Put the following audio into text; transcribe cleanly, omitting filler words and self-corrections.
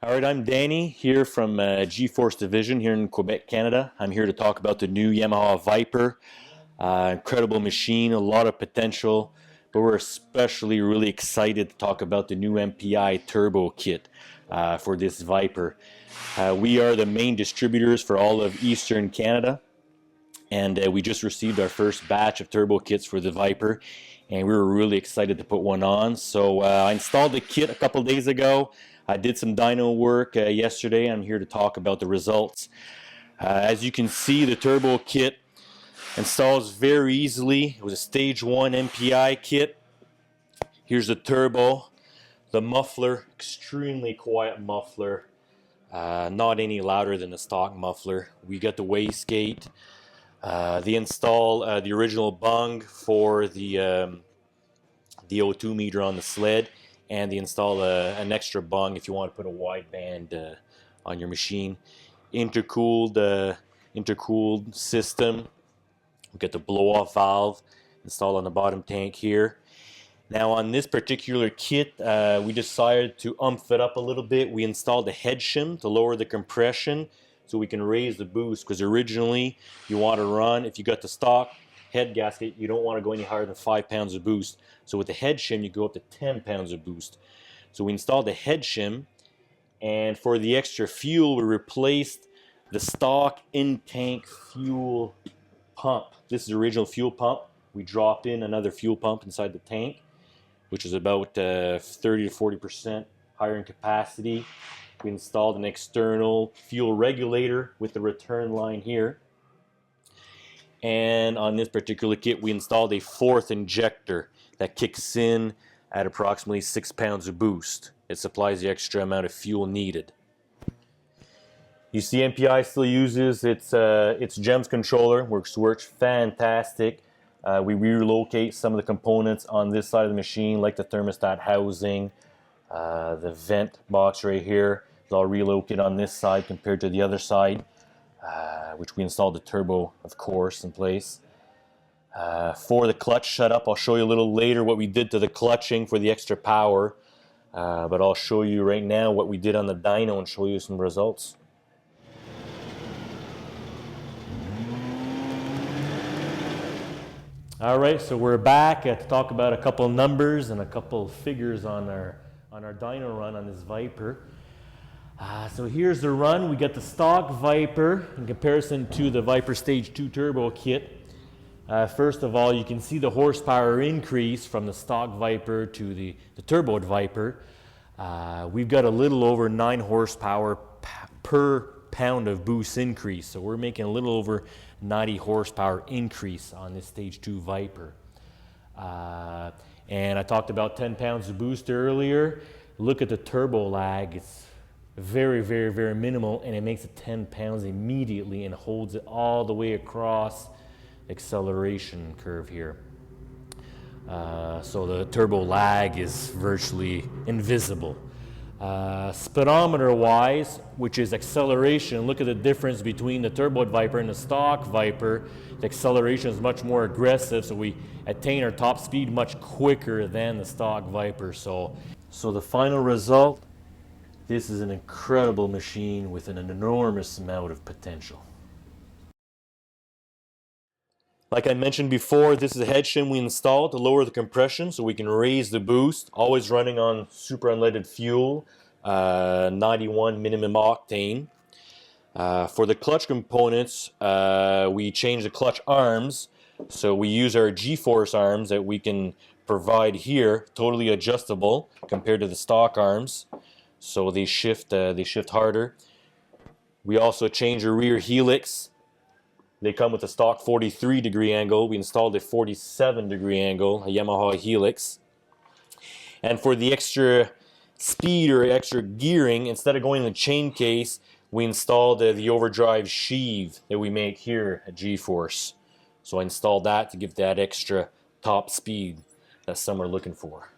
Alright, I'm Danny here from G-Force Division here in Quebec, Canada. I'm here to talk about the new Yamaha Viper. Incredible machine, a lot of potential, but we're especially really excited to talk about the new M.P.I turbo kit for this Viper. We are the main distributors for all of Eastern Canada, and we just received our first batch of turbo kits for the Viper, and we were really excited to put one on. So I installed the kit a couple days ago. I did some dyno work yesterday. I'm here to talk about the results. As you can see, the turbo kit installs very easily. It was a stage 1 M.P.I kit. Here's the turbo. The muffler, extremely quiet muffler. Not any louder than the stock muffler. We got the Wastegate. They install the original bung for the O2 meter on the sled, and they install an extra bung if you want to put a wideband on your machine. Intercooled system. We got the blow-off valve installed on the bottom tank here. Now on this particular kit, we decided to umph it up a little bit. We installed a head shim to lower the compression so we can raise the boost, because originally you want to run, if you got the stock head gasket, you don't want to go any higher than 5 pounds of boost. So with the head shim, you go up to 10 pounds of boost. So we installed the head shim, and for the extra fuel, we replaced the stock in-tank fuel pump. This is the original fuel pump. We dropped in another fuel pump inside the tank, which is about 30 to 40% higher in capacity. We installed an external fuel regulator with the return line here. And on this particular kit, we installed a 4th injector that kicks in at approximately 6 pounds of boost. It supplies the extra amount of fuel needed. You see, M.P.I still uses its GEMS controller, which works fantastic. We relocate some of the components on this side of the machine, like the thermostat housing, the vent box right here. It's all relocated on this side compared to the other side, which we installed the turbo, of course, in place. For the clutch setup, I'll show you a little later what we did to the clutching for the extra power, but I'll show you right now what we did on the dyno and show you some results. Alright, so we're back to talk about a couple numbers and a couple figures on our dyno run on this Viper. So here's the run. We got the stock Viper in comparison to the Viper Stage 2 turbo kit. First of all, you can see the horsepower increase from the stock Viper to the turboed Viper. We've got a little over 9 horsepower per pound of boost increase, so we're making a little over 90 horsepower increase on this Stage 2 Viper. And I talked about 10 pounds of boost earlier. Look at the turbo lag. It's very, very, very minimal, and it makes it 10 pounds immediately and holds it all the way across the acceleration curve here. So the turbo lag is virtually invisible. Speedometer wise, which is acceleration, look at the difference between the turboed Viper and the stock Viper. The acceleration is much more aggressive, so we attain our top speed much quicker than the stock Viper. So the final result, this is an incredible machine with an enormous amount of potential. Like I mentioned before, this is a head shim we installed to lower the compression so we can raise the boost, always running on super unleaded fuel, 91 minimum octane. For the clutch components, we changed the clutch arms, so we use our G-Force arms that we can provide here, totally adjustable compared to the stock arms, so they shift harder. We also changed the rear Helix. They come with a stock 43-degree angle. We installed a 47-degree angle, a Yamaha Helix. And for the extra speed or extra gearing, instead of going in the chain case, we installed the Overdrive Sheath that we make here at G-Force. So I installed that to give that extra top speed that some are looking for.